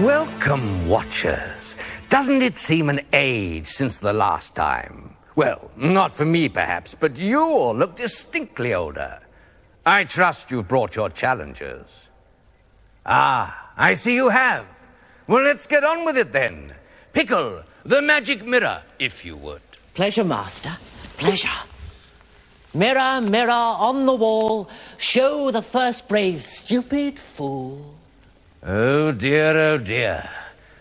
Welcome, watchers. Doesn't it seem an age since the last time? Well, not for me, perhaps, but you all look distinctly older. I trust you've brought your challengers. Ah, I see you have. Well, let's get on with it then. Pickle, the magic mirror, if you would. Pleasure, Master. Pleasure. Mirror, mirror on the wall, show the first brave stupid fool. Oh dear,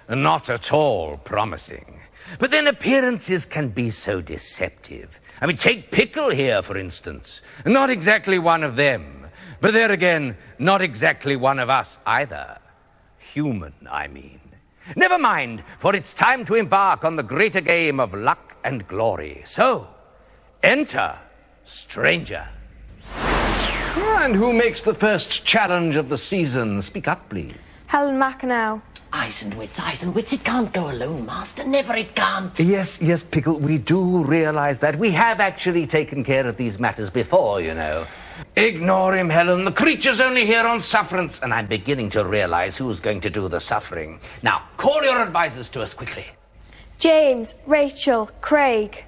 not at all promising. But then appearances can be so deceptive. I mean, take Pickle here, for instance. Not exactly one of them. But there again, not exactly one of us either. Human, I mean. Never mind, for it's time to embark on the greater game of luck and glory. So, enter, stranger. And who makes the first challenge of the season? Speak up, please. Helen McEnroe. Eyes and wits, it can't go alone, Master. Never it can't. Yes, Pickle, we do realize that. We have actually taken care of these matters before, you know. Ignore him, Helen. The creature's only here on sufferance, and I'm beginning to realize who's going to do the suffering. Now, call your advisors to us quickly. James, Rachel, Craig.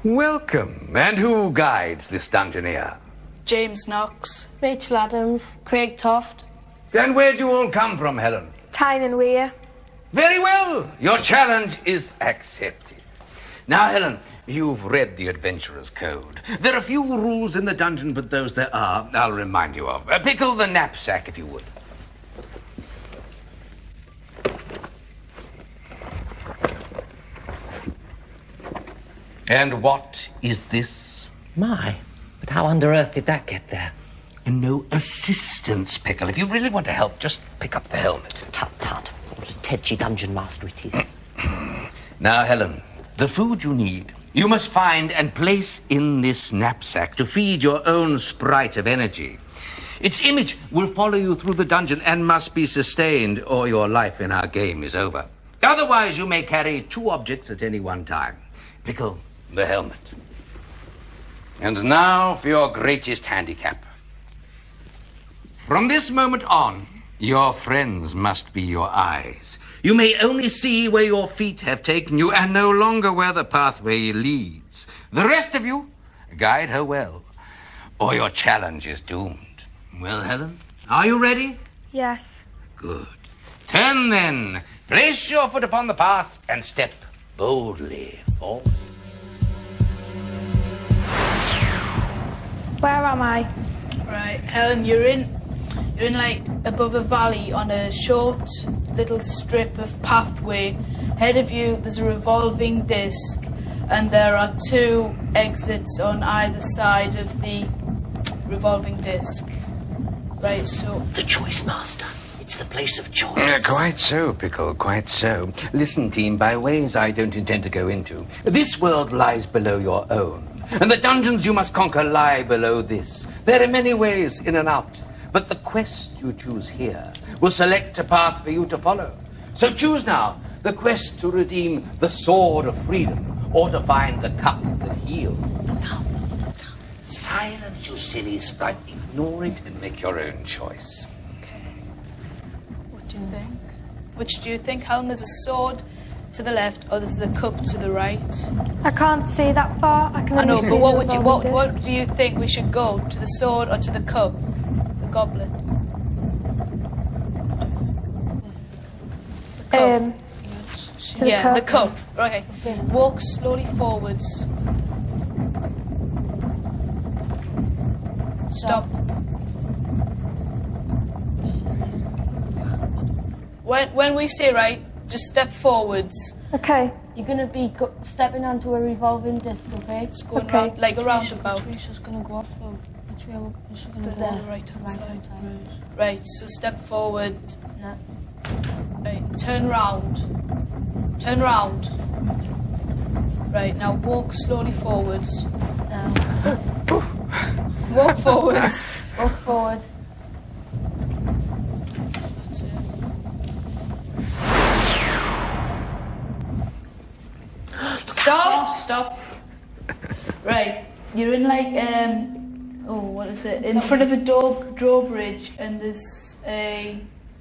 Welcome. And who guides this dungeon here? James Knox. Rachel Adams. Craig Toft. Then where'd you all come from, Helen? Tyne and Weir. Very well. Your challenge is accepted. Now, Helen, you've read the Adventurer's Code. There are few rules in the dungeon, but those there are, I'll remind you of. Pickle the knapsack, if you would. And what is this? My, but how under earth did that get there? No assistance, Pickle. If you really want to help, just pick up the helmet. Tut. What a tetchy dungeon master it is. Now, Helen, the food you need, you must find and place in this knapsack to feed your own sprite of energy. Its image will follow you through the dungeon and must be sustained, or your life in our game is over. Otherwise, you may carry 2 objects at any one time. Pickle, the helmet. And now for your greatest handicap. From this moment on, your friends must be your eyes. You may only see where your feet have taken you and no longer where the pathway leads. The rest of you, guide her well, or your challenge is doomed. Well, Helen, are you ready? Yes. Good. Turn then. Place your foot upon the path and step boldly forward. Where am I? Right, Helen, you're in like above a valley on a short little strip of pathway. Ahead of you there's a revolving disc and there are 2 exits on either side of the revolving disc. Right, so... The choice, Master. It's the place of choice. Quite so, Pickle, quite so. Listen, team, by ways I don't intend to go into, this world lies below your own. And the dungeons you must conquer lie below this. There are many ways in and out. But the quest you choose here will select a path for you to follow. So choose now the quest to redeem the sword of freedom or to find the cup that heals. The cup. Silence, you silly sprite. Ignore it and make your own choice. Okay. What do you think? Which do you think, Helen? There's a sword to the left or there's the cup to the right? I can't see that far. I can I know, only see but the what do you think we should go? To the sword or to the cup? Goblet. To the cup. Okay. Walk slowly forwards. Stop. When we say right, just step forwards. Okay. You're going to be stepping onto a revolving disc, okay? It's going round, like a roundabout. It's just going to go off though. It's going to The go right hand side. side. Right, so step forward. No. Right, turn round. Turn round. Right, now walk slowly forwards. No. Walk forwards. Walk forward. That's it. Stop. Right, you're in like what is it? In front of a drawbridge, and there's a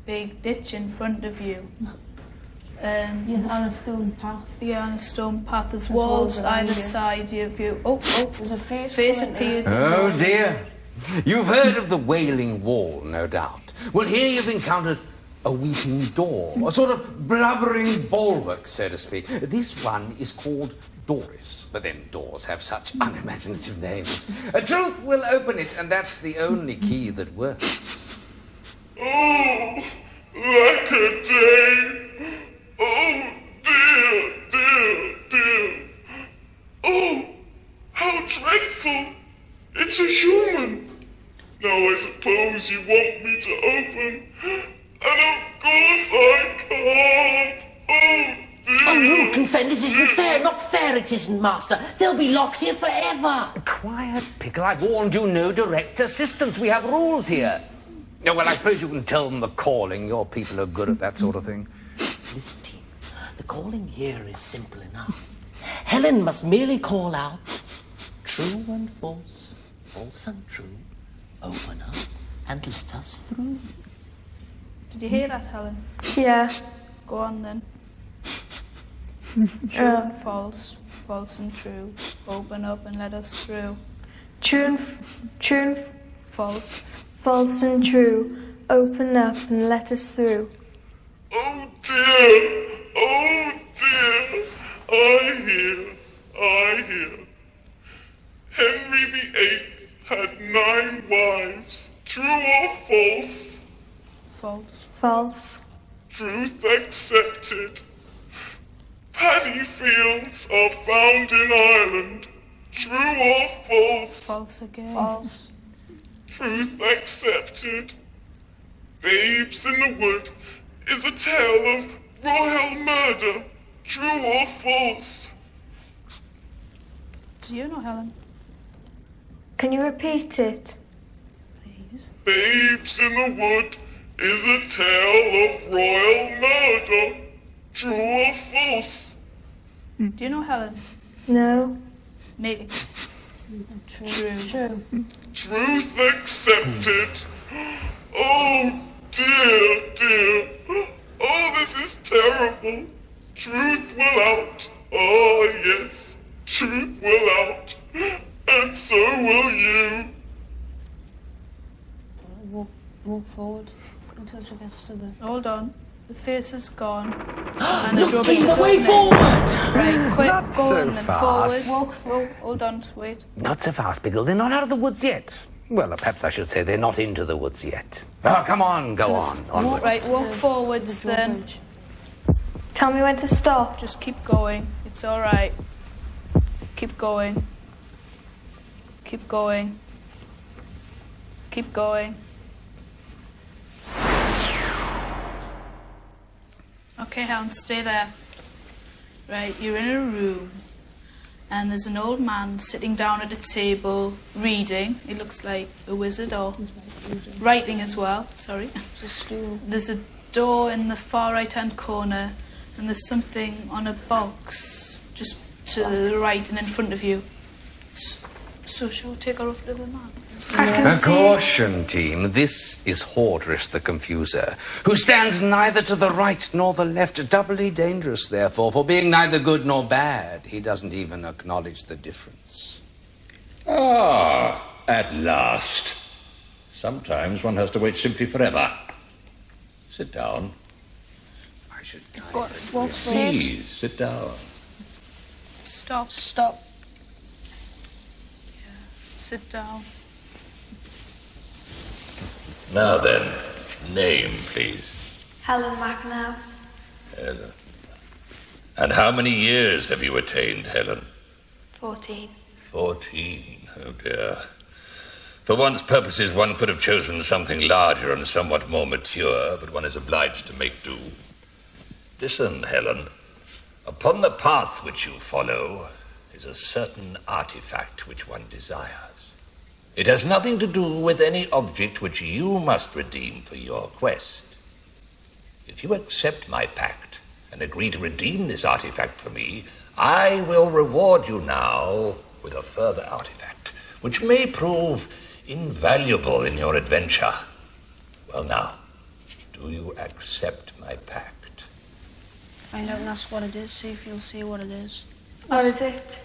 big ditch in front of you. Yes, on a stone path. Yeah, on a stone path. There's There's walls walls around either you. side of you. Oh, There's a face. face coming appeared. Oh, dear. You've heard of the Wailing Wall, no doubt. Well, here you've encountered a weeping door, a sort of blubbering bulwark, so to speak. This one is called Doris, but then doors have such unimaginative names. A truth will open it, and that's the only key that works. Oh, like a day. Oh, dear, dear, dear. Oh, how dreadful. It's a human. Now I suppose you want me to open, and of course I can't. Oh, dear. Oh, you confess, this isn't fair. Not fair it isn't, Master. They'll be locked here forever. Quiet, Pickle. I've warned you, no direct assistance. We have rules here. Oh, well, I suppose you can tell them the calling. Your people are good at that sort of thing. Listen, team, the calling here is simple enough. Helen must merely call out true and false, false and true. Open up and let us through. Did you hear that, Helen? Yeah. Go on then. True and false, false and true. Open up and let us through. True and False. false and true. Open up and let us through. Oh, dear. Oh, dear. I hear. Henry VIII had 9 wives. True or false? False. False. Truth accepted. Paddy fields are found in Ireland. True or false? False again. False. Truth accepted. Babes in the Wood is a tale of royal murder. True or false? Do you know, Helen? Can you repeat it? Please. Babes in the Wood is a tale of royal murder. True or false? Do you know, Helen? No. Maybe. True. Truth accepted. Oh, dear, dear. Oh, this is terrible. Truth will out. Oh, yes. Truth will out. And so will you. Walk forward until she gets to the... Hold on. The face is gone. And the Look, drawbridge team, is the way opening. forward! Right, quick, Not go so on and fast. forward. Hold on, wait. Not so fast, Pickle. They're not out of the woods yet. Well, perhaps I should say they're not into the woods yet. Oh, come on, go on. Onward. Right, walk forwards then. drawbridge. Tell me when to stop. Just keep going. It's all right. Keep going. Keep going. Keep going. Okay, Helen, stay there. Right, you're in a room, and there's an old man sitting down at a table reading. He looks like a wizard, or writing as well. Sorry. It's a stool. There's a door in the far right-hand corner, and there's something on a box just to the right and in front of you. So shall we take her over to the man? I can A see. caution, team. This is Hordrish the Confuser, who stands neither to the right nor the left, doubly dangerous, therefore, for being neither good nor bad. He doesn't even acknowledge the difference. Ah, at last. Sometimes one has to wait simply forever. Sit down. I should Walk forward. Please, sit down. Stop. Stop. Sit down. Now then, name, please. Helen McNabb. Helen. And how many years have you attained, Helen? 14. 14. Oh, dear. For one's purposes, one could have chosen something larger and somewhat more mature, but one is obliged to make do. Listen, Helen. Upon the path which you follow is a certain artifact which one desires. It has nothing to do with any object which you must redeem for your quest. If you accept my pact and agree to redeem this artifact for me, I will reward you now with a further artifact, which may prove invaluable in your adventure. Well now, Do you accept my pact? Find out and ask what it is, see if you'll see what it is. What is it?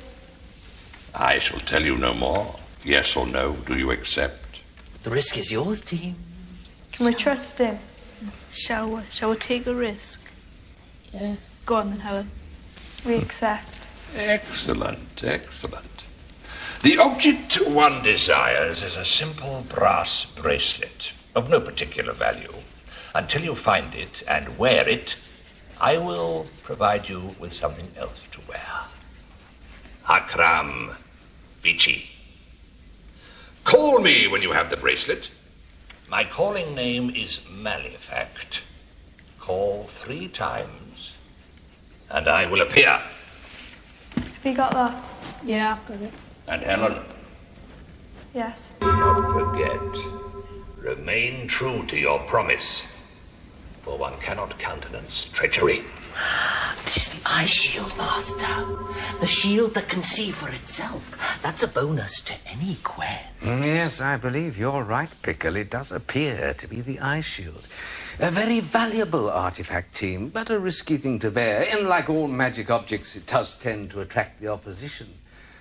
I shall tell you no more. Yes or no, do you accept? The risk is yours, team. Can we trust him? Shall we take a risk? Yeah. Go on then, Helen. We accept. Excellent, excellent. The object one desires is a simple brass bracelet of no particular value. Until you find it and wear it, I will provide you with something else to wear. Akram Vici. Call me when you have the bracelet. My calling name is Malefact. Call 3 times, and I will appear. Have you got that? Yeah, I've got it. And Helen, Yes. do not forget, remain true to your promise, for one cannot countenance treachery. It is the eye shield, Master. The shield that can see for itself. That's a bonus to any quest. Yes, I believe you're right, Pickle. It does appear to be the eye shield. A very valuable artifact, team, but a risky thing to bear. And like all magic objects, it does tend to attract the opposition.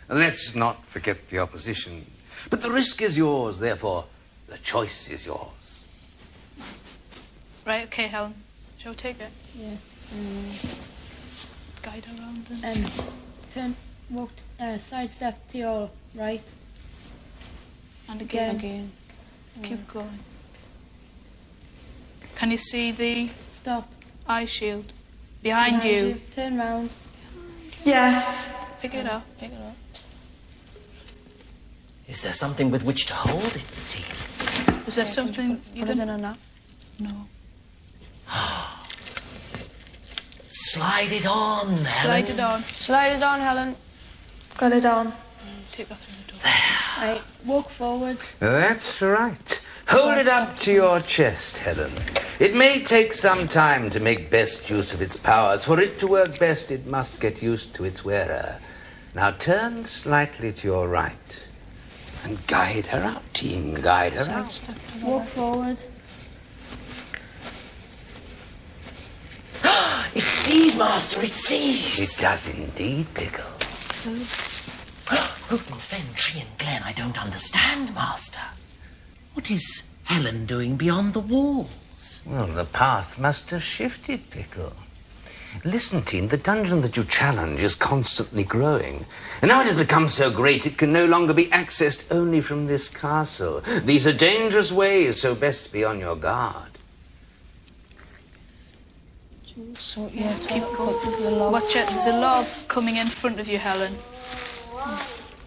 Let's not forget the opposition. But the risk is yours, therefore, the choice is yours. Right, okay, Helen. Shall we take it? Yeah. Guide around then. Sidestep to your right. And again. Keep going. Can you see the Stop. eye shield? Behind you. Turn round. Yes. Pick it up, pick it up. Is there something with which to hold it, team? Is there something you Put it can... in a knot. No. Slide it on, Helen. Slide it on. Slide it on, Helen. Got it on. Take that through the door. Right, walk forward. That's right. Hold it up to your chest, Helen. It may take some time to make best use of its powers. For it to work best, it must get used to its wearer. Now turn slightly to your right. And guide her out, team. Guide her out. Walk forward. It sees, Master, it sees. It does indeed, Pickle. Roten, Fen, Tree and Glen, I don't understand, Master. What is Helen doing beyond the walls? Well, the path must have shifted, Pickle. Listen, team, the dungeon that you challenge is constantly growing. And now it has become so great it can no longer be accessed only from this castle. These are dangerous ways, so best be on your guard. So, yeah, Keep going. Watch it. There's a log coming in front of you, Helen.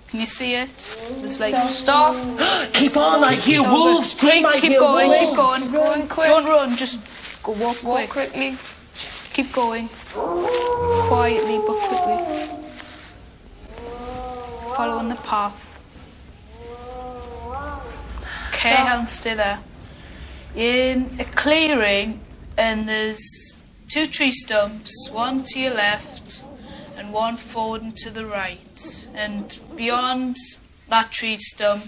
Can you see it? There's like... Stop. Keep on, I hear wolves, team, I Keep hear going, wolves. keep going. Going quick. Don't run, just go walk Walk quick. quickly. Keep going. Quietly but quickly. Following the path. Okay, Helen, stay there. In a clearing, and there's 2 tree stumps, one to your left and one forward and to the right. And beyond that tree stump,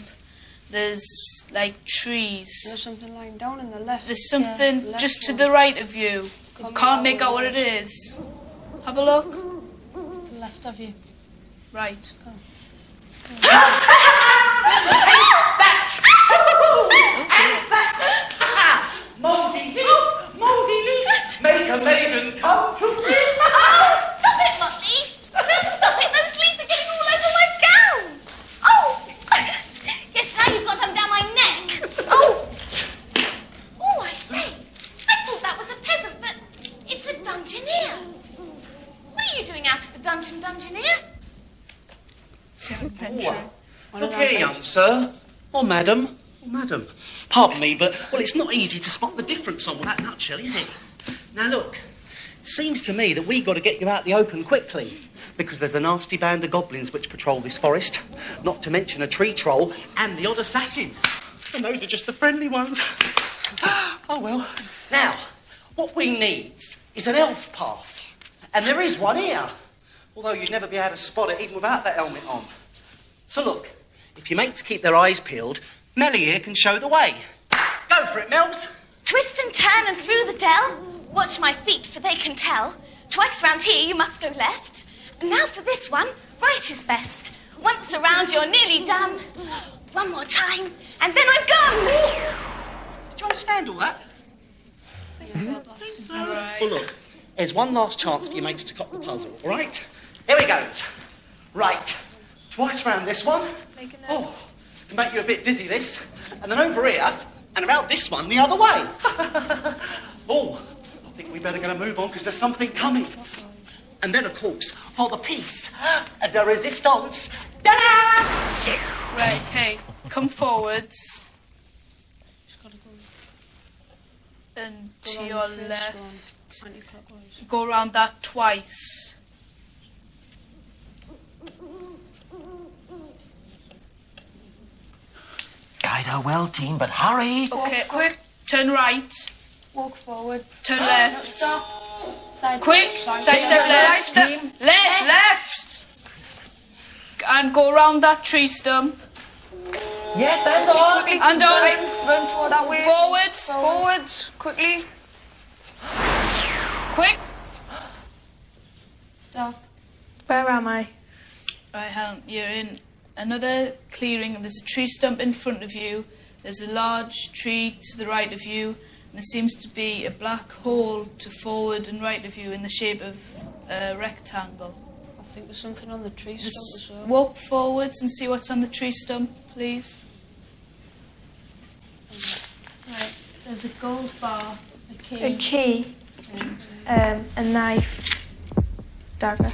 there's like trees. There's something lying down in the left. There's something left just to one. the right of you. Coming Can't down make the out what it is. Have a look. To the left of you. Right. Mouldy leaf, make a maiden come to me. Oh, stop it, Motley! Do stop it! Those leaves are getting all over my gown! Oh! Yes, now you've got some down my neck. Oh! Oh, I say, I thought that was a peasant, but it's a dungeoneer. What are you doing out of the dungeon, dungeoneer? Look here, young sir, or madam, Pardon me, but, well, it's not easy to spot the difference on that nutshell, is it? Now, look, it seems to me that we've got to get you out the open quickly, because there's a nasty band of goblins which patrol this forest, not to mention a tree troll and the odd assassin. And those are just the friendly ones. Oh, well. Now, what we need is an elf path, and there is one here, although you'd never be able to spot it even without that helmet on. So, look, if your mates keep their eyes peeled, Melly here can show the way. Go for it, Mel's. Twist and turn and through the dell. Watch my feet, for they can tell. Twice round here you must go left. And now for this one, right is best. Once around you're nearly done. One more time, and then I'm gone. Did you understand all that? Right. Well, look, there's one last chance for your mates to cop the puzzle, all right? Here we go. Right. Twice round this one. Oh, can make you a bit dizzy, this. And then over here, and around this one the other way. Oh, I think we better get a move on because there's something coming. And then, of course, for the peace and the resistance. Ta-da! Right, okay. Come forwards. And to your left. Go around that twice. Guide her well, team, but hurry. Okay, quick. Turn right. Walk forward. Turn left. Stop. Side Quick. step. Side step left. Left. And go around that tree stump. Yes, and on. And on. Run toward that way. Forwards. Forwards. Quickly. Quick. Stop. Where am I? Right, Helen, you're in another clearing. There's a tree stump in front of you. There's a large tree to the right of you. And there seems to be a black hole to forward and right of you in the shape of a rectangle. I think there's something on the tree stump Just as well. walk forwards and see what's on the tree stump, please. Right, there's a gold bar, a key. A key, a knife, dagger.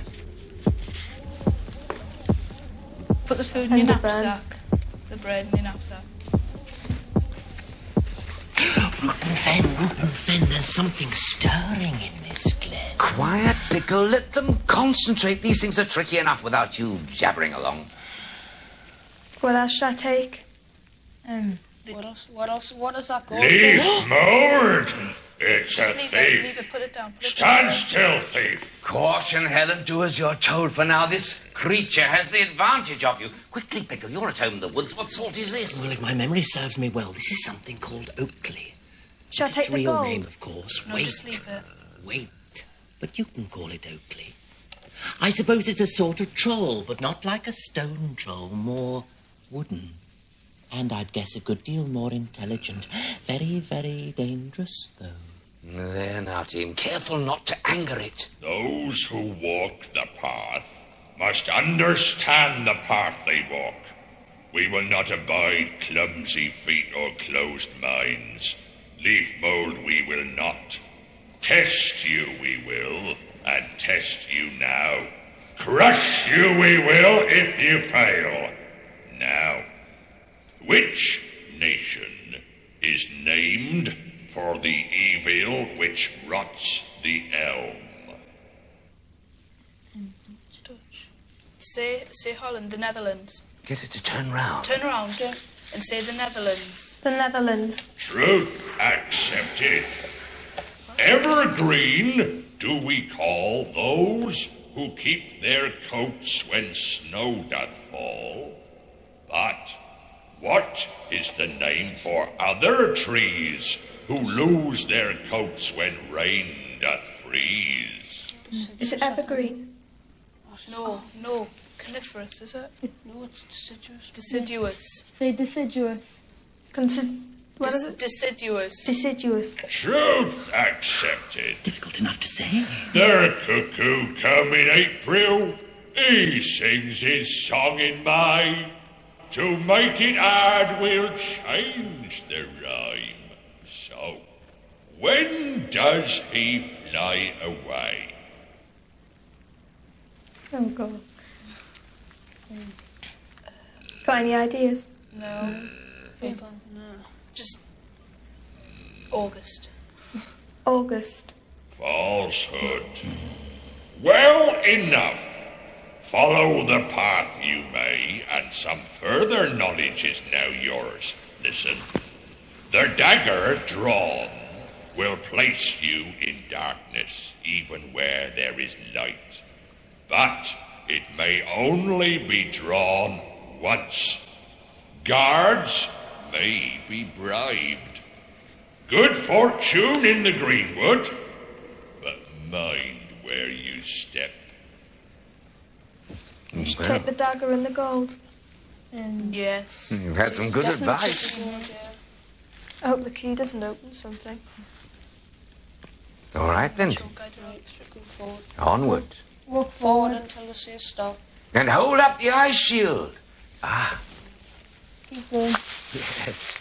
Put the food in your And the bun. knapsack. The bread in your knapsack. Reuben Finn, there's something stirring in this glen. Quiet, Pickle. Let them concentrate. These things are tricky enough without you jabbering along. What else should I take? What else? What does that go? Leave mould! It's a Just leave it, thief. put it down. Put it Stand down. still, thief. Caution, Helen. Do as you're told for now. This creature has the advantage of you. Quickly, Pickle. You're at home in the woods. What sort is this? Well, if my memory serves me well, this is something called Oakley. Shall I Its take the real gold? name, of course. No, Wait. just leave it. Wait. But you can call it Oakley. I suppose it's a sort of troll, but not like a stone troll, more wooden. And I'd guess a good deal more intelligent. Very, very dangerous, though. There now, team. Careful not to anger it. Those who walk the path must understand the path they walk. We will not abide clumsy feet or closed minds. Leaf mould we will not. Test you we will, and test you now. Crush you we will if you fail. Now, which nation is named for the evil which rots the elm? Say Holland, the Netherlands. Get it to turn round. Turn around and say the Netherlands. The Netherlands. Truth accepted. Evergreen do we call those who keep their coats when snow doth fall. But what is the name for other trees who lose their coats when rain doth freeze? Is it evergreen? No. Coniferous, is it? No, it's deciduous. Deciduous. Say deciduous. What is it? Deciduous. Deciduous. Truth accepted. Difficult enough to say. The cuckoo come in April. He sings his song in May. To make it hard, we'll change the rhyme. So, when does he fly away? Oh, God. Got any ideas? No. Just August. August. Falsehood. Well, enough. Follow the path you may, and some further knowledge is now yours. Listen. The dagger drawn will place you in darkness, even where there is light. But it may only be drawn once. Guards may be bribed. Good fortune in the greenwood, but mind where you step. You should take the dagger and the gold. Yes. You've had some good advice. I hope the key doesn't open something. All right, then. Onward. Walk forward until you see a stop. And hold up the ice shield. Ah. Keep going. Yes.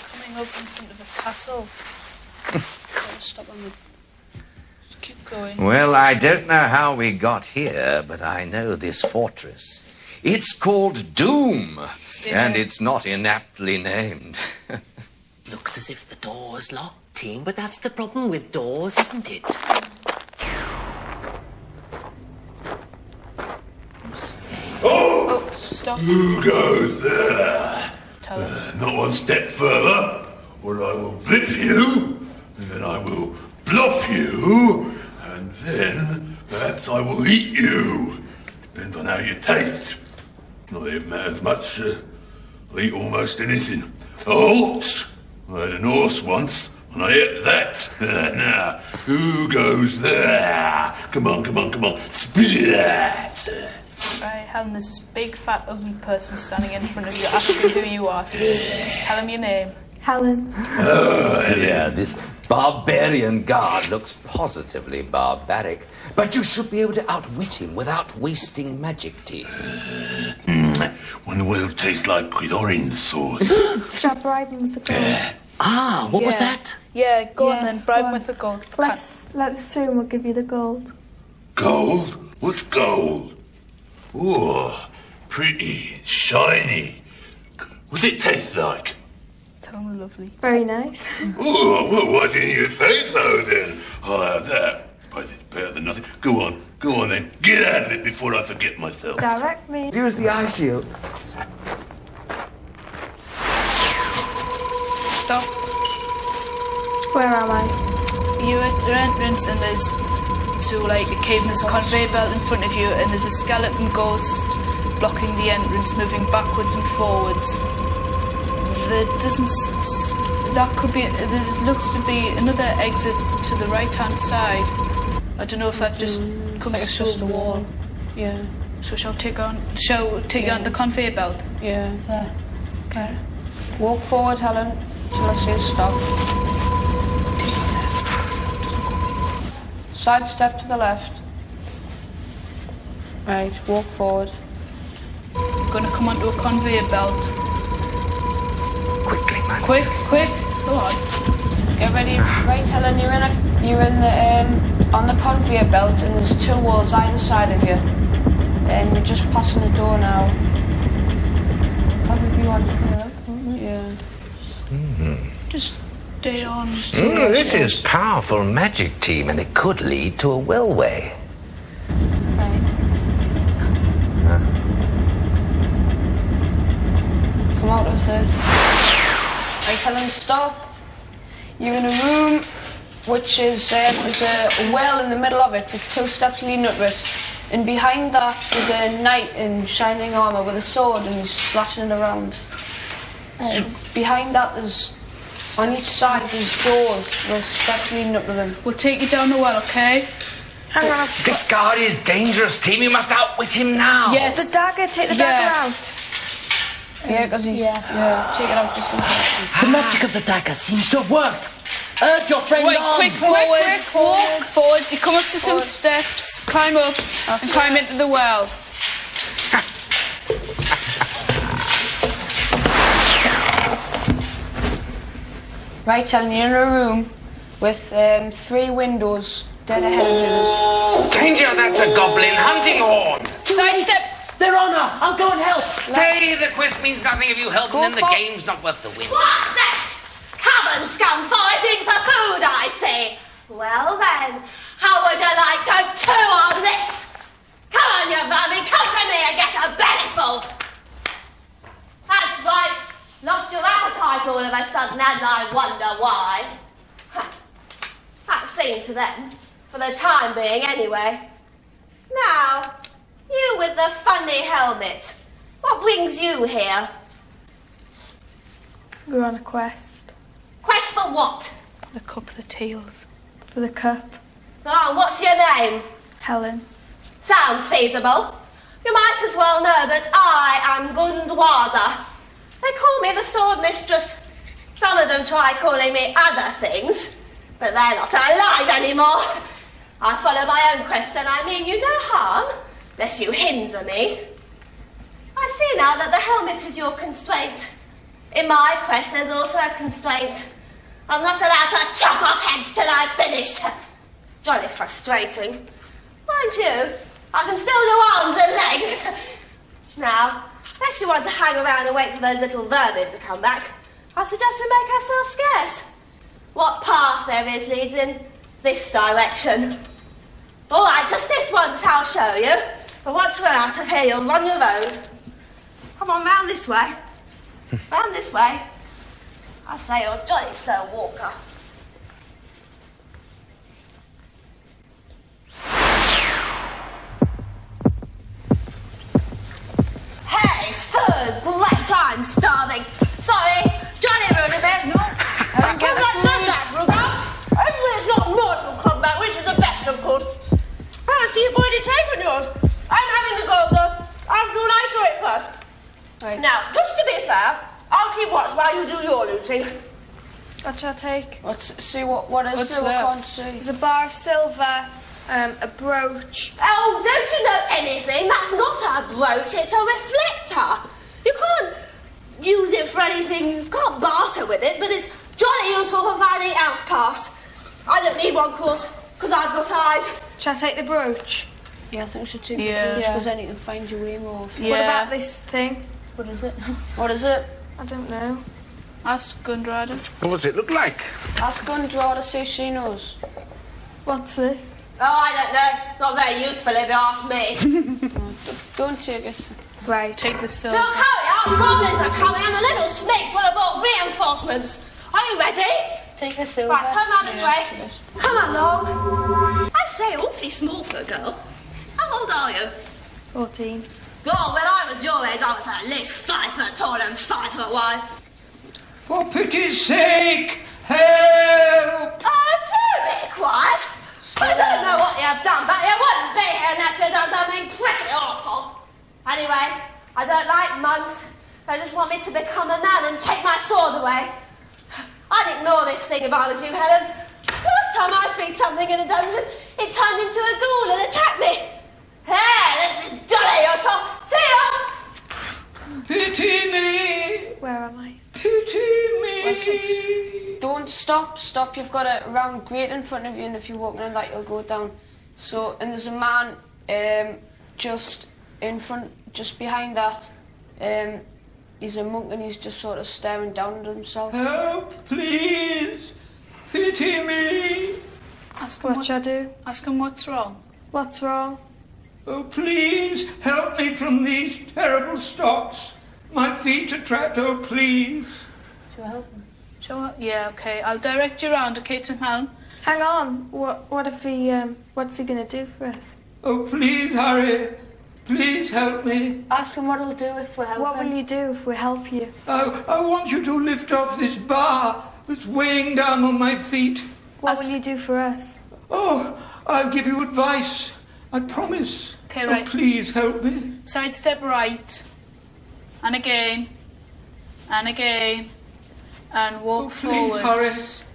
Coming up in front of a castle. Stop on the... Just keep going. Well, I don't know how we got here, but I know this fortress. It's called Doom, and it's not inaptly named. Looks as if the door is locked, team, but that's the problem with doors, isn't it? Oh! Stop. Who goes there? Tell him. Not one step further, or I will blip you, and then I will blop you, and then perhaps I will eat you. Depends on how you taste. Not that it matters much. I'll eat almost anything. A horse. I had an horse once, and I ate that. Now, who goes there? Come on, come on, come on. Splat. Right, Helen, there's this big, fat, ugly person standing in front of you asking who you are, so just tell him your name. Helen. Yeah, this barbarian guard looks positively barbaric, but you should be able to outwit him without wasting magic teeth. One will taste like with orange sauce. Shall I bribe him with the gold? What was that? Yeah, go on Yes, then, bribe go him on. with the gold. Let us through and we'll give you the gold. Gold? What's gold? Oh, pretty, shiny. What's it taste like? Tell him we're lovely. Very nice. Oh, well, why didn't you say so then? I'll have that. But it's better than nothing. Go on then. Get out of it before I forget myself. Direct me. Use the eye shield. Stop. Where am I? You're at your entrance and there's like a cave and there's a conveyor belt in front of you and there's a skeleton ghost blocking the entrance, moving backwards and forwards. There looks to be another exit to the right hand side. I don't know if that just comes It's just a wall. Yeah. So shall we take you on the conveyor belt? Yeah. Okay. Walk forward, Helen, till I see a stop. Side step to the left. Right, walk forward. You're gonna come onto a conveyor belt. Quickly, man. Quick, go on. Get ready. Right, Helen, you're in the on the conveyor belt, and there's two walls either side of you. And you're just passing the door now. Probably one coming up, won't it? Yeah. Just stay on. This is powerful magic, team, and it could lead to a wellway. Right. Come out of the... Right, Helen, stop. You're in a room which is, there's a well in the middle of it with two steps leading up to it. And behind that there's a knight in shining armour with a sword and he's slashing it around. Behind that there's, on each side there's doors with steps leading up to them. We'll take you down the well, okay? Hang on. This guard is dangerous, team. You must outwit him now. Yes. The dagger, take the dagger out. Yeah, because he... Yeah, take it out just in case. The magic of the dagger seems to have worked. Urge your friend Wait, on. quick, walk forwards. You come up to some steps, climb up, and climb into the well. Right, Helen, you're in a room with 3 windows dead ahead of you. Danger, that's a goblin hunting horn. Sidestep. Their honour, I'll go and help. Hey, the quest means nothing if you help, and then the game's not worth the win. What's this? Come and scum fighting for food, I say. Well then, how would you like to chew on this? Come on, you vermin, come to me and get a bellyful. That's right, lost your appetite all of a sudden, and I wonder why. That seemed to them, for the time being anyway. Now, you with the funny helmet. What brings you here? We're on a quest. Quest for what? The cup of the tails. For the cup. Oh, what's your name? Helen. Sounds feasible. You might as well know that I am Gundwada. They call me the sword mistress. Some of them try calling me other things, but they're not alive anymore. I follow my own quest and I mean you no harm, lest you hinder me. I see now that the helmet is your constraint. In my quest there's also a constraint. I'm not allowed to chop off heads till I've finished. It's jolly frustrating. Mind you, I can still do arms and legs. Now, unless you want to hang around and wait for those little vermin to come back, I suggest we make ourselves scarce. What path there is leads in this direction. All right, just this once I'll show you. But once we're out of here, you'll run your own. Come on, round this way. Round this way. I say you're a jolly slow walker. Hey, food! Great, I'm starving. Sorry, Johnny ruined a bit. No, combat, Ruger. Everybody's not mortal combat, which is the best, of course. I see you've already taken yours. I'm having the gold, though. After all, I saw it first. Right. Now, just to be fair, I'll keep watch while you do your looting. What shall I take? Let's see what is there. I can't see. There's a bar of silver, a brooch. Oh, don't you know anything? That's not a brooch, it's a reflector. You can't use it for anything, you can't barter with it, but it's jolly useful for finding elf paths. I don't need one, of course, because I've got eyes. Shall I take the brooch? Yeah, I think we should take the brooch, because then you can find your way more. Yeah. What about this thing? What is it? What is it? I don't know. Ask Gundrada. What does it look like? Ask Gundrada, see if she knows. What's this? Oh, I don't know. Not very useful if you ask me. Go and take it. Right. Take the silver. Look, hurry up! Goblins are coming and the little snakes will have brought reinforcements. Are you ready? Take the silver. Right, turn round this way. Come along. I say, awfully small for a girl. How old are you? 14. God, when I was your age, I was at least 5 foot tall and 5 foot wide. For pity's sake, help! Oh, do be quiet. I don't know what you've done, but you wouldn't be here unless you'd done something pretty awful. Anyway, I don't like monks. They just want me to become a man and take my sword away. I'd ignore this thing if I was you, Helen. Last time I freed something in a dungeon, it turned into a ghoul and attacked me. Hey, this is jolly useful. See ya! Pity me! Where am I? Pity me! Don't stop. You've got a round grate in front of you, and if you're walking in that, you'll go down. So, and there's a man just in front, just behind that. He's a monk, and he's just sort of staring down at himself. Help, please! Pity me! Ask him What shall I do? Ask him what's wrong. What's wrong? Oh, please, help me from these terrible stocks. My feet are trapped, oh, please. Shall I help him? Yeah, okay. I'll direct you around, okay, to Helen? Hang on. What if he, what's he going to do for us? Oh, please hurry. Please help me. Ask him what he'll do if we help him. What will you do if we help you? I want you to lift off this bar that's weighing down on my feet. What will you do for us? Oh, I'll give you advice. I promise. Okay, right. Oh, please help me. Sidestep right. And again. And again. And walk please, forwards. hurry.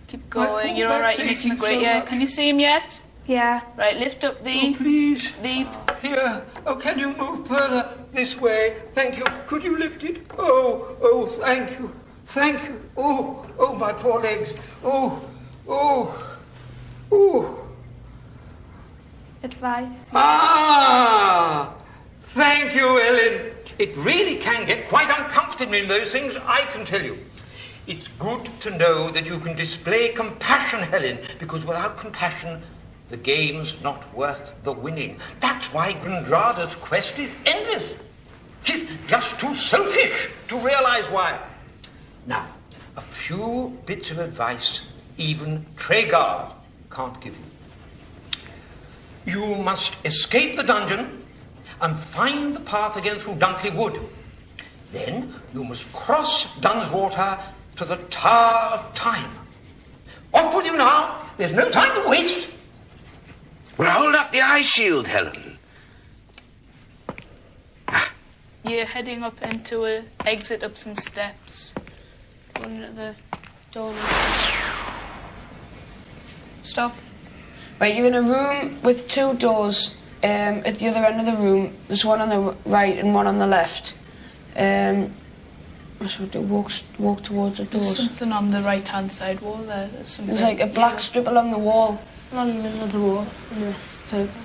Keep My going. poor You're all right. back's You're missing the aching grate. so Yeah. much. Can you see him yet? Yeah. Right. Lift up the. Oh, please. The. Here. Oh, can you move further this way? Thank you. Could you lift it? Oh, thank you. Thank you. Oh, my poor legs. Oh. Advice. Ah! Thank you, Ellen. It really can get quite uncomfortable in those things, I can tell you. It's good to know that you can display compassion, Helen, because without compassion, the game's not worth the winning. That's why Gundrada's quest is endless. He's just too selfish to realize why. Now, a few bits of advice even Tregard can't give you. you must escape the dungeon and find the path again through Dunkley Wood. Then you must cross Dunswater to the Tower of Time. Off with you now. There's no time to waste. Well, hold up the eye shield, Helen. You're heading up into a exit up some steps. Going at the door. Stop. Right, you're in a room with two doors. At the other end of the room, there's one on the right and one on the left. What should we do? Walk towards the There's doors. something on the right-hand side wall there. There's like a black strip along the wall. Along the middle of the wall, and the rest purple.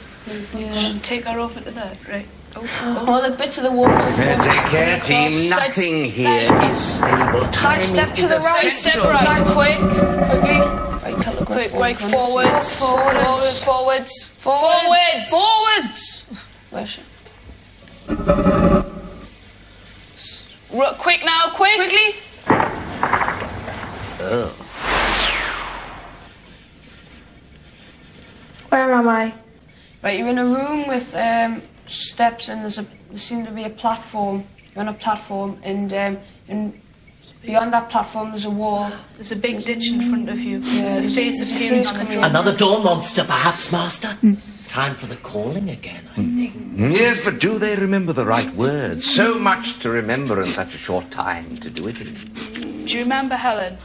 Yeah, take her over to there, right? All the bits of the walls are full. Take care, team. Nothing here is stable. Side step to the right. Step right, quick. Quickly. Right, tell her Quick, forward. right, forwards. Forwards. Where's she? Quick now, quick. Quickly. Oh. Where am I? Right, you're in a room with steps, and there seems to be a platform. You're on a platform, and beyond that platform there's a wall. There's a big ditch in front of you. Yeah, There's a face appearing on the door. Another door monster, perhaps, Master? Time for the calling again, I think. Yes, but do they remember the right words? So much to remember in such a short time to do it in. Do you remember, Helen?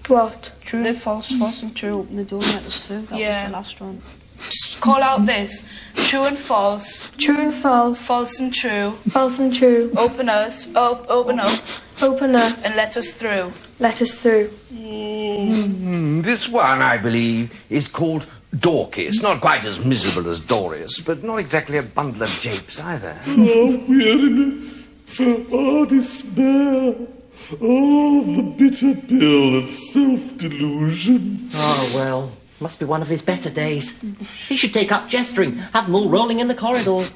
What? True, false, and true. Open the door and let us through. That was the last one. Just call out this. True and false. True and false. False and true. False and true. Open us. Open up. Open up. And let us through. Let us through. This one, I believe, is called Dorcas. Not quite as miserable as Doris, but not exactly a bundle of japes either. Oh, weariness. Oh, despair. Oh, the bitter pill of self-delusion. Oh, well, must be one of his better days. He should take up gesturing, have them all rolling in the corridors.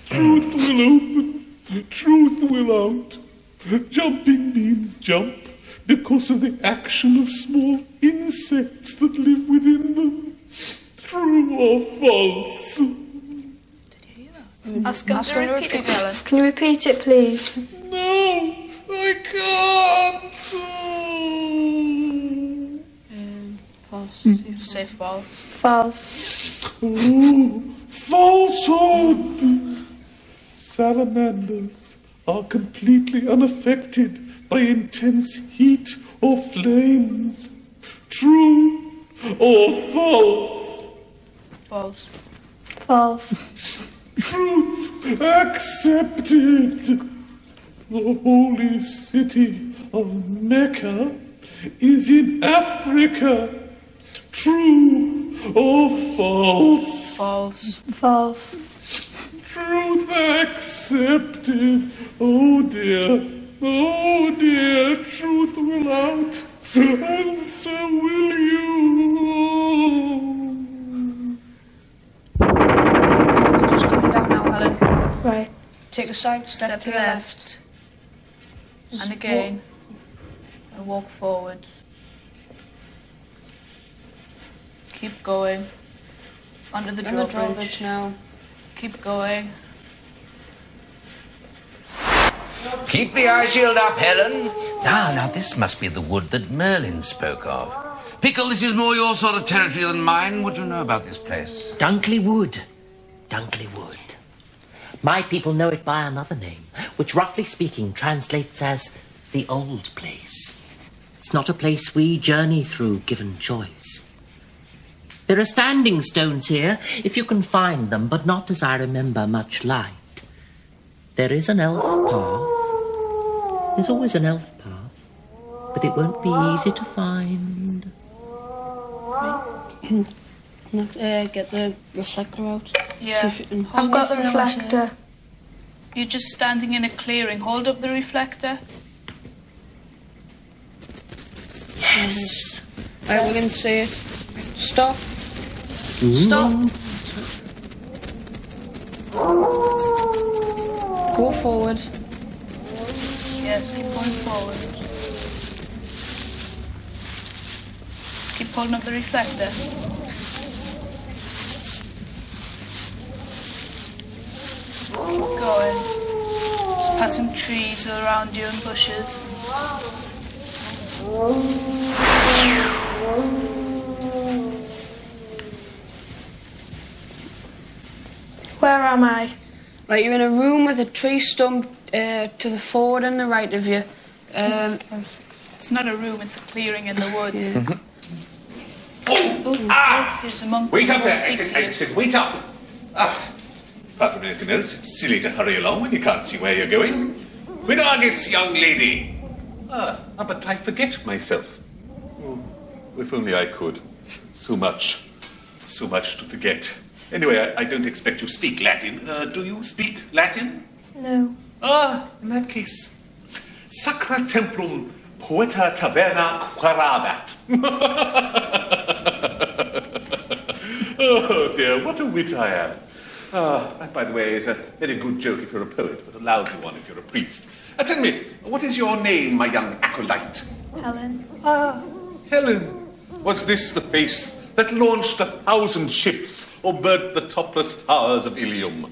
Truth will open, truth will out. Jumping means jump because of the action of small insects that live within them. True or false? Ask her to repeat it, Helen. Can you repeat it, please? No, I can't. False. Say false. False. Oh, falsehood. Salamanders are completely unaffected by intense heat or flames. True or false? False. False. Truth accepted. The holy city of Mecca is in Africa. True or false? False. False. Truth accepted. Oh dear, truth will out, and so will you. Just coming down now, Helen. Right. Take a side step to the left. And again. And walk forward. Keep going. Under the drawbridge now. Keep going. Keep the eye shield up, Helen. Now, this must be the wood that Merlin spoke of. Pickle, this is more your sort of territory than mine. What do you know about this place? Dunkley Wood. Dunkley Wood. My people know it by another name, which roughly speaking translates as the old place. It's not a place we journey through given choice. There are standing stones here, if you can find them, but not, as I remember, much light. There is an elf path. There's always an elf path, but it won't be easy to find. Get the reflector out. Yeah. I've got the reflector. You're just standing in a clearing. Hold up the reflector. Yes. Right, we can see it. Stop. Stop. Go forward. Yes, keep going forward. Keep holding up the reflector. going. Just passing trees all around you and bushes. Where am I? Right, you're in a room with a tree stump to the forward and the right of you. It's not a room, it's a clearing in the woods. Yeah. There's a monk. Wait up there, I said, wait up. Apart from anything else, it's silly to hurry along when you can't see where you're going. Quidagis, young lady. But I forget myself. Oh, if only I could. So much to forget. Anyway, I don't expect you speak Latin. Do you speak Latin? No. In that case, Sacra Templum Poeta Taberna Quarabat. Oh dear, what a wit I am. That, by the way, is a very good joke if you're a poet, but a lousy one if you're a priest. Tell me, what is your name, my young acolyte? Helen. Helen. Was this the face that launched 1,000 ships or burnt the topless towers of Ilium?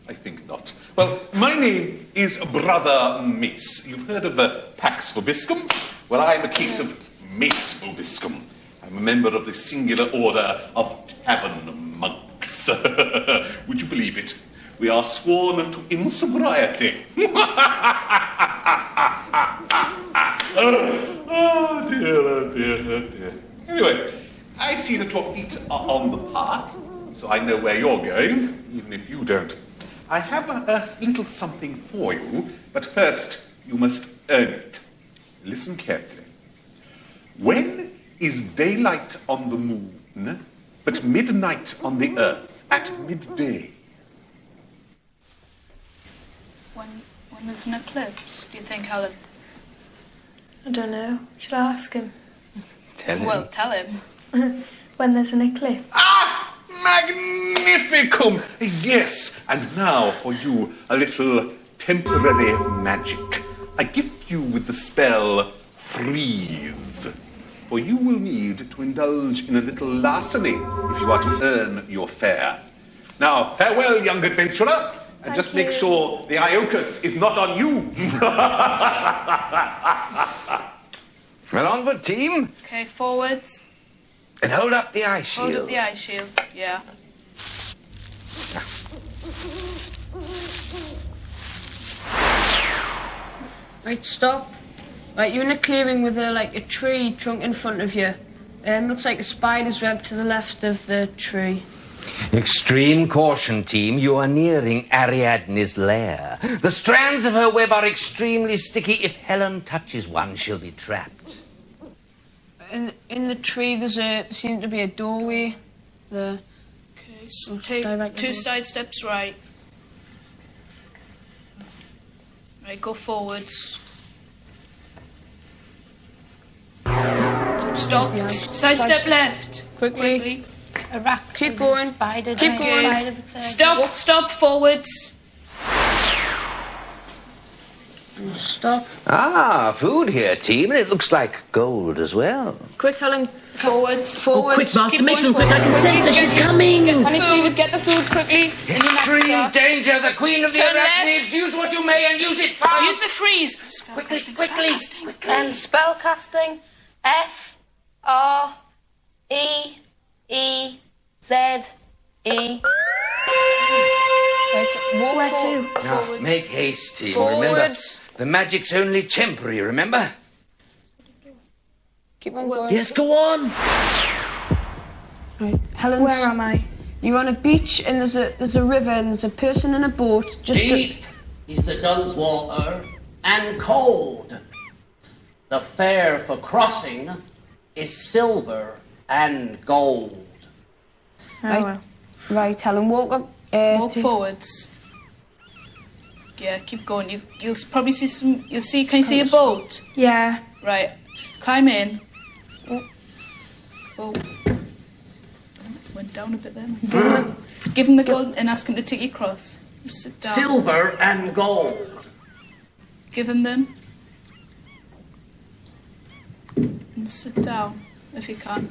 I think not. Well, my name is Brother Mace. You've heard of Pax Vobiscum? Well, I'm a case of Mace Vobiscum. I'm a member of the singular order of tavern monks. Would you believe it? We are sworn to insobriety. Oh dear. Anyway, I see that your feet are on the path, so I know where you're going, even if you don't. I have a little something for you, but first you must earn it. Listen carefully. When is daylight on the moon, but midnight on the earth at midday? When there's an eclipse, do you think, Helen? I don't know. Should I ask him? Tell him. Well, tell him. When there's an eclipse. Magnificum! Yes, and now for you a little temporary magic. I gift you with the spell Freeze. For you will need to indulge in a little larceny if you are to earn your fare. Now, farewell, young adventurer, and just make sure the Iocus is not on you. Well, onward, team. Okay, forwards. And hold up the ice shield. Hold up the ice shield, yeah. Right, stop. Right, you're in a clearing with a tree trunk in front of you. Looks like a spider's web to the left of the tree. Extreme caution, team. You are nearing Ariadne's lair. The strands of her web are extremely sticky. If Helen touches one, she'll be trapped. In the tree, there seems to be a doorway. Okay, so take 2 side steps right. Right, go forwards. Stop. Side step left. Quickly. A rat. Keep going. Spider. Keep going. Stop. Forwards. Stop. Food here, team, and it looks like gold as well. Quick, Helen. Forwards. Oh, quick, Master, make them quick. I can sense her. She's coming. Get the food quickly. Extreme danger. The queen of the Turn arachnids. left. Use what you may and use it fast. Use the freeze. Quickly. And spellcasting. F-R-E-E-Z-E. Where to? Now, make haste, team. Forwards. Remember, the magic's only temporary, remember? Keep on going. Yes, go on. Right, Helen. Where am I? You're on a beach and there's a river and there's a person in a boat. Deep is the Dunn's water and cold. The fare for crossing is silver and gold. Right, Helen, walk up. Walk forwards. Yeah, keep going. You'll probably see some. Can you see a boat? Yeah. Right. Climb in. Oh. Went down a bit there. Give him the gold and ask him to take you across. Just sit down. Silver and gold. Give him them. And sit down if you can.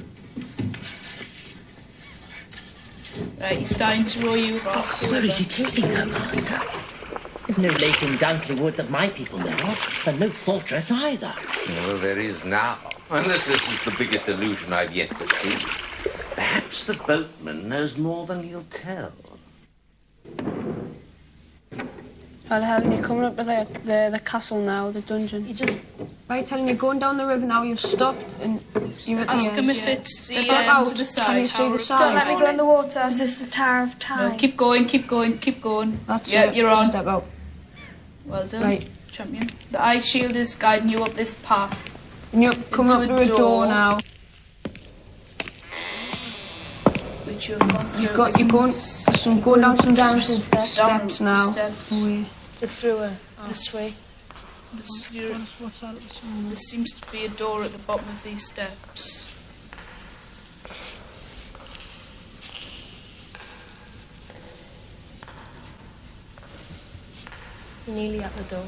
Right, he's starting to row you across the river. Where is he taking her, Master? There's no lake in Dunkley Wood that my people know of, and no fortress either. Well, there is now. Unless this is the biggest illusion I've yet to see. Perhaps the boatman knows more than he'll tell. Well, Helen, you're coming up to the castle now, the dungeon. You just... Right, Helen, you're going down the river now, you've stopped, and you're at the Ask end. him if it's the, out to the side. Can you see the side? Don't let me go in the water. Is this the Tower of Time? No, keep going, keep going, keep going. That's yeah, it. you're on. Step out. Well done, Right. champion. The ice shield is guiding you up this path. And you're coming up to a door now. Which you've gone through. You're going down some down steps now. Steps. Through this way. What's that? There seems to be a door at the bottom of these steps. You're nearly at the door.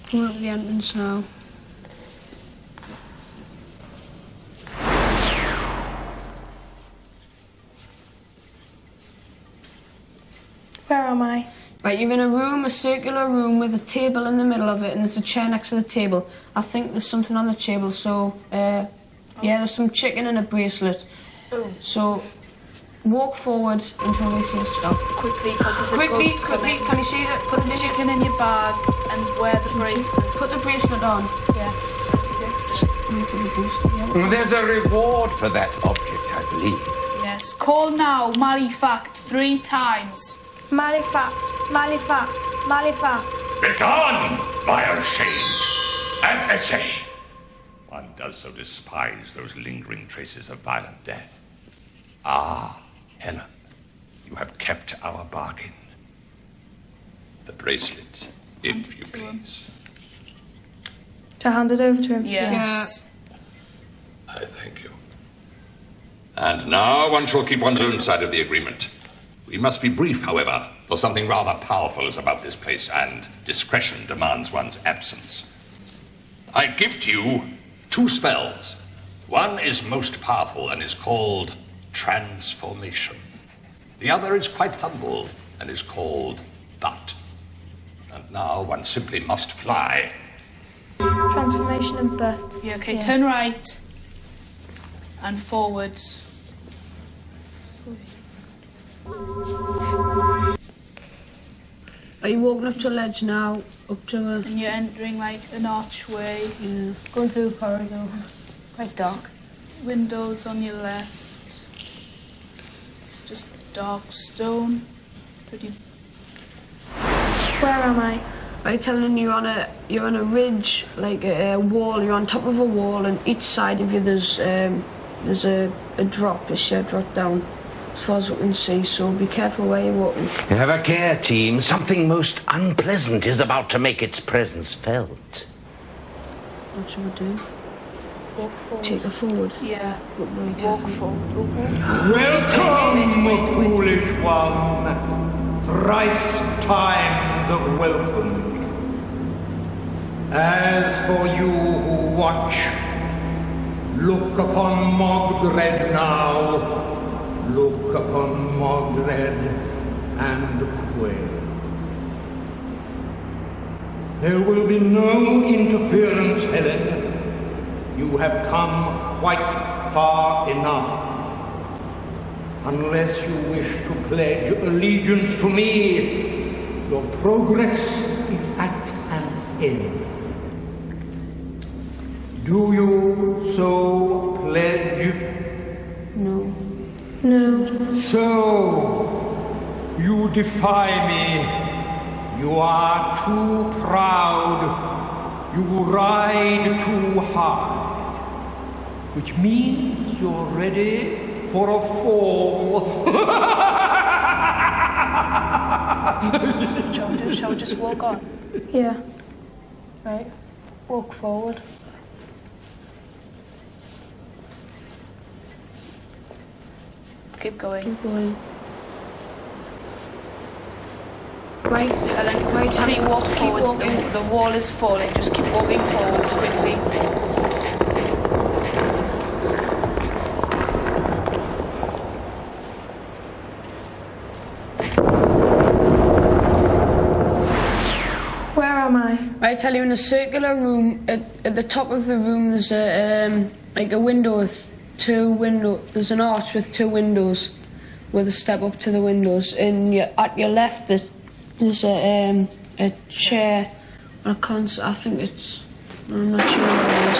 Coming up the entrance now. Where am I? Right, you're in a room, a circular room with a table in the middle of it, and there's a chair next to the table. I think there's something on the table, so, yeah, there's some chicken and a bracelet. Oh. So, walk forward until we see a stop. Quickly, because there's a Quickly, ghost coming. can you see that? Put the Chicken in your bag and wear the bracelet. Put the bracelet on. Yeah, that's the exit. There's a reward for that object, I believe. Yes, call now, Malefact, 3 times. Malefact, Malefact, Malefact. Begone, vile shade! And essay! One does so despise those lingering traces of violent death. Ah, Helen, you have kept our bargain. The bracelet, if you please. To hand it over to him? Yes. I thank you. And now one shall keep one's own side of the agreement. We must be brief, however, for something rather powerful is about this place, and discretion demands one's absence. I give to you 2 spells. One is most powerful and is called Transformation. The other is quite humble and is called But. And now one simply must fly. Transformation and But. Yeah, okay, turn right and forwards. Are you walking up to a ledge now? Up to a... And you're entering like an archway. Yeah. Going through a corridor. Quite dark. Windows on your left. Just dark stone. Pretty. Where am I? Right, telling you're on a ridge, like a wall. You're on top of a wall, and each side of you there's a drop, a sheer drop down, as far as we can see. So be careful where you're walking. Have a care, team. Something most unpleasant is about to make its presence felt. What should we do? Walk forward. Take her forward. Yeah. Look very Walk careful. forward. Welcome, O foolish one, thrice times of welcome. As for you who watch, look upon Mogdred now, look upon Mogdred and quail. There will be no interference, Helen. You have come quite far enough. Unless you wish to pledge allegiance to me, your progress is at an end. Do you so pledge? No. No. So, you defy me. You are too proud. You ride too high. Which means you're ready for a fall. Shall we just walk on? Yeah. Right. Walk forward. Keep going. Keep going. Right, Helen, quickly walk forwards. The wall is falling. Just keep walking forwards quickly. am I? I tell you, in a circular room, at the top of the room, there's like a window with two windows. There's an arch with two windows, with a step up to the windows. And at your left, there's a chair and a console. I think it's. I'm not sure what it is.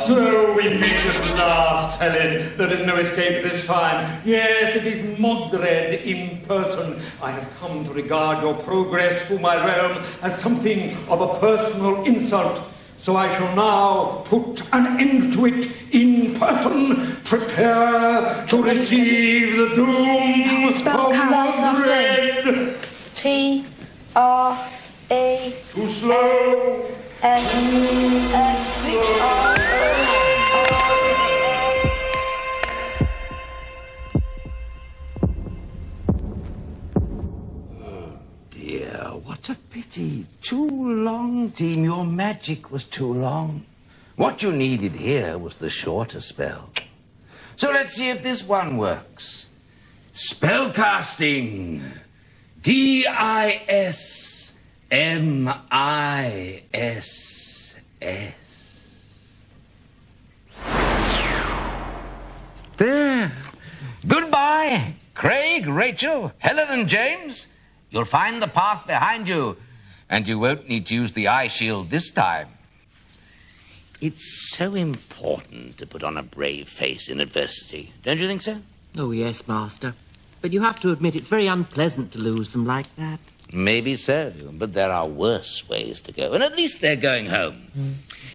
So we meet at last, Helen. There is no escape this time. Yes, it is Modred in person. I have come to regard your progress through my realm as something of a personal insult. So I shall now put an end to it in person. Prepare to receive the doom of Modred. T-R-E. Too slow. S-S-R-O. Dear, what a pity. Too long, team. Your magic was too long. What you needed here was the shorter spell. So let's see if this one works. Spellcasting. D-I-S-M-I-S-S. There. Goodbye, Craig, Rachel, Helen and James. You'll find the path behind you, and you won't need to use the eye shield this time. It's so important to put on a brave face in adversity, don't you think so? Oh, yes, Master. But you have to admit it's very unpleasant to lose them like that. Maybe so, but there are worse ways to go, and at least they're going home.